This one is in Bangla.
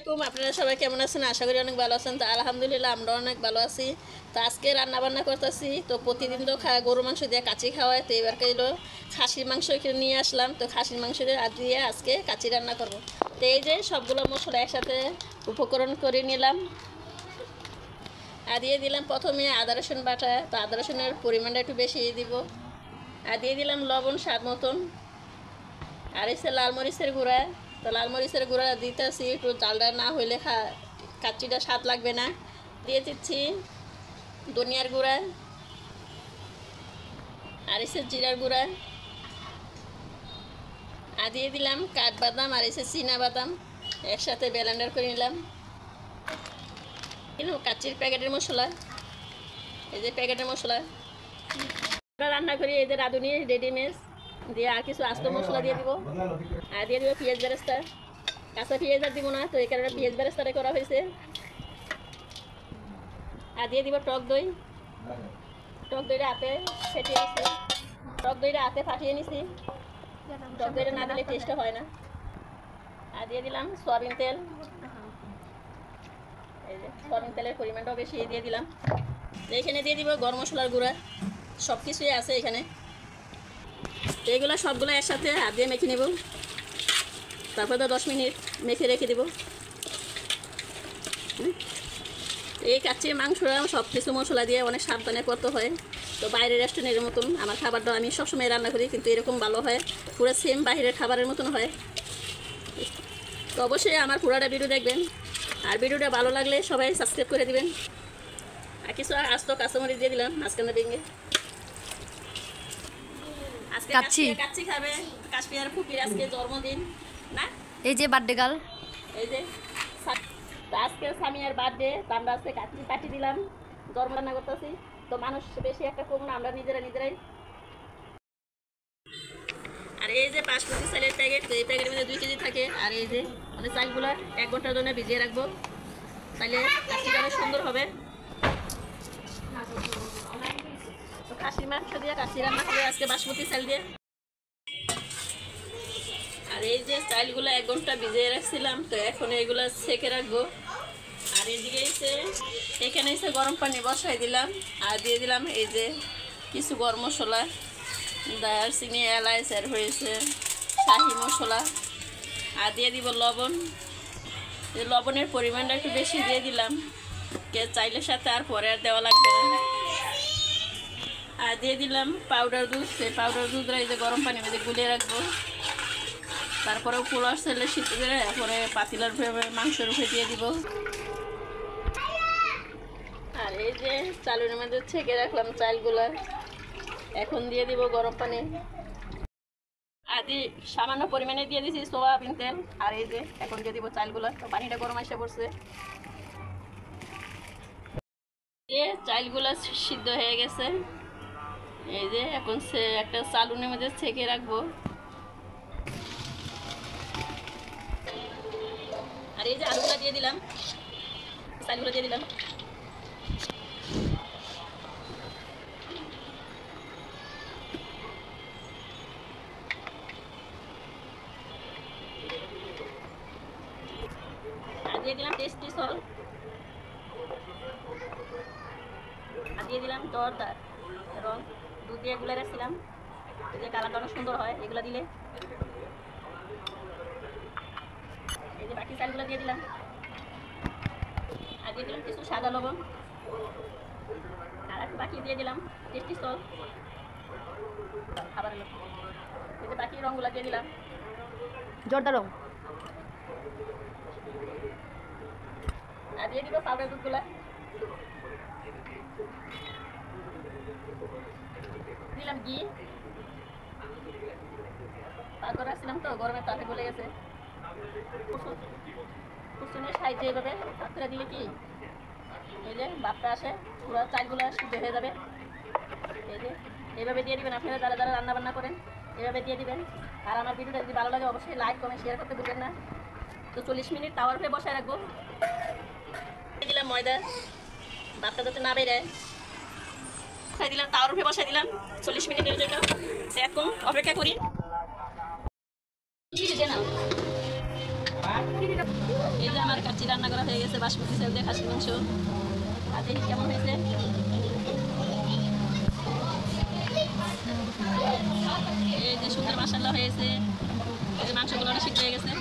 আলাইকুম, আপনারা সবাই কেমন আছেন? আশা করি অনেক ভালো আছেন। তো আলহামদুলিল্লাহ আমরা অনেক ভালো আছি। তো আজকে রান্না বান্না করতেছি। তো প্রতিদিন তো গরু মাংস দিয়ে কাচি খাওয়ায়, তো এবার কইলো খাসির মাংস নিয়ে আসলাম। তো খাসির মাংস দিয়ে আজকে কাচি রান্না করব। তো এই যে সবগুলো মশলা একসাথে উপকরণ করে নিলাম আর দিয়ে দিলাম প্রথমে আদা রসুন বাটা। তো আদা রসুনের পরিমাণটা একটু বেশি দিব। আর দিয়ে দিলাম লবণ স্বাদ মতন। আর এসে লাল মরিচের গুঁড়া। তো লাল মরিচের গুঁড়া দিতেছি, একটু জালটা না হইলে কাচ্চিটা স্বাদ লাগবে না। দিয়ে দিচ্ছি ধনিয়ার গুঁড়া আর এসে জিরার গুঁড়া। আর দিয়ে দিলাম কাঠবাদাম আর এসে চীনা বাদাম একসাথে ব্লেন্ডার করে নিলাম। কিন্তু কাচ্চির প্যাকেটের মশলা, এই যে প্যাকেটের মশলা আমরা রান্না করি এই যে রাঁধুনি রেডিমেড দিয়ে, আর কিছু আস্ত মশলা দিয়ে দিব। আর দিয়ে দিব পেঁয়াজ বেরেস্তা। কাঁচা পেঁয়াজ আর দিব না, তো এই কারণে পেঁয়াজ বেরেস্তাটা করা হয়েছে। আর দিয়ে দিব টক দই। টক দইটা হাতে ফেটিয়ে নিছি, টক দইটা হাতে ফাটিয়ে নিছি। টক দইটা না দিলে টেস্টটা হয় না। আর দিয়ে দিলাম সয়াবিন তেল। এই যে সয়াবিন তেলের পরিমাণটাও বেশি দিয়ে দিলাম। এখানে দিয়ে দিব গরম মশলার গুঁড়া, সব কিছুই আছে এখানে। তো এগুলো সবগুলো একসাথে হাত দিয়ে মেখে নেব। তারপর তো 10 মিনিট মেখে রেখে দেব। এই কাচ্চির মাংসটা সব কিছু মশলা দিয়ে অনেক সাবধানে করতে হয়। তো বাইরের রেস্টুরেন্টের মতন আমার খাবারটা আমি সবসময় রান্না করি, কিন্তু এরকম ভালো হয়, পুরো সেম বাইরের খাবারের মতন হয়। তো অবশ্যই আমার পুরাটা ভিডিও দেখবেন। আর ভিডিওটা ভালো লাগলে সবাই সাবস্ক্রাইব করে দিবেন। আর কিছু আস্ত কাঁচামরিচ দিয়ে দিলাম মাঝখানে ভেঙে। আজকে কাচ্চি খাবে কাশ্মীর ফুপির আজকে জন্মদিন না, এই যে বার্থডে গার্ল, এই যে আজকে সামিয়ার বার্থডে। তো আমরা আজকে কাচ্চি পাটি দিলাম, জন্ম রান্না করতেছি। তো মানুষ বেশি একটা কম না, আমরা নিজেরাই। আর এই যে 5 কেজি চালের প্যাকেট, তো এই প্যাকেটের মধ্যে 2 কেজি থাকে। আর এই যে আমাদের চালগুলো 1 ঘন্টার জন্য ভিজিয়ে রাখবো, তাহলে কাচ্চিটা অনেক সুন্দর হবে। তো খাসির মাংস দিয়ে কাচ্চি রান্না হবে আজকে বাসমতি চাল দিয়ে। আর এই যে চালগুলো 1 ঘন্টা ভিজিয়ে রাখছিলাম, তো এখন এগুলো ছেঁকে রাখবো। আর এদিকে এখানে এসে গরম পানি বসাই দিলাম। আর দিয়ে দিলাম এই যে কিছু গরম মশলা, দারচিনি, এলাচ, আর হয়েছে শাহি মশলা। আর দিয়ে দিব লবণ। লবণের পরিমাণটা একটু বেশি দিয়ে দিলাম, চাইলের সাথে আর পরে আর দেওয়া লাগবে না। আর দিয়ে দিলাম পাউডার দুধ। সেই পাউডার দুধটা এই যে গরম পানির মধ্যে গুলিয়ে রাখবো। তারপরে পোলার চাইলে সিদ্ধ করে পরে পাতিলার মাংসের উপরে দিয়ে দিব। আর এই যে চালের মধ্যে ছেঁকে রাখলাম চালগুলা, এখন দিয়ে দিব গরম পানি। আদি সামান্য পরিমাণে দিয়ে দিছি সয়াবিন তেল। আর এই যে এখন দিয়ে দিব চালগুলা। তো পানিটা গরম এসে পড়ছে, চালগুলা সিদ্ধ হয়ে গেছে। এই যে এখন একটা চালুনের মধ্যে ছেঁকে রাখবো। আর এই যে আলুগুলা দিয়ে দিলাম, চালগুলো দিয়ে দিলাম। আর দিয়ে দিলাম টেস্টি সল্ট। আর দিয়ে দিলাম জর্দার এবং দুধ দিয়ে গুলে রাখছিলাম, এই যে কালারটা অনেক সুন্দর হয় এগুলো দিলে। এই যে বাকি চালগুলো দিয়ে দিলাম। আর দিয়ে দিলাম কিছু সাদা লবণ। আর একটু বাকি দিয়ে দিলাম টেস্টি সল্ট খাবারের লবণ। এই যে বাকি রঙগুলো দিয়ে দিলাম, জর্দা রং। আর দিয়ে দিব পাউডার দুধগুলা। দিলাম ঘি। তারপর রাখছিলাম তো গরমের তাপে গলে গেছে। কুসুনের সাইজে এভাবে হাতটা দিলে কি এই যে ভাপটা আসে, পুরো চালগুলো সিদ্ধ হয়ে যাবে। এই যে এইভাবে দিয়ে দিবেন আপনারা যারা যারা রান্না বান্না করেন, এভাবে দিয়ে দিবেন। আর আমার ভিডিওটা যদি ভালো লাগে অবশ্যই লাইক কমেন্ট শেয়ার করতে ভুলবেন না। তো 40 মিনিট তাওয়ার উপরে বসায় রাখবো। দিলাম ময়দা, ভাতটা যাতে না বেড়ে খাই দিলাম, তাওয়ার উপরে বসাই দিলাম 40 মিনিটের জন্য। এখন অপেক্ষা করি। এই যে আমার কাচ্চি রান্না করা হয়ে গেছে বাসমতি চাল দিয়ে খাসির মাংস। আর দেখি কেমন হয়েছে। এই যে সুন্দর মাসাল্লা হয়েছে, এই যে মাংসগুলো সিদ্ধ হয়ে গেছে।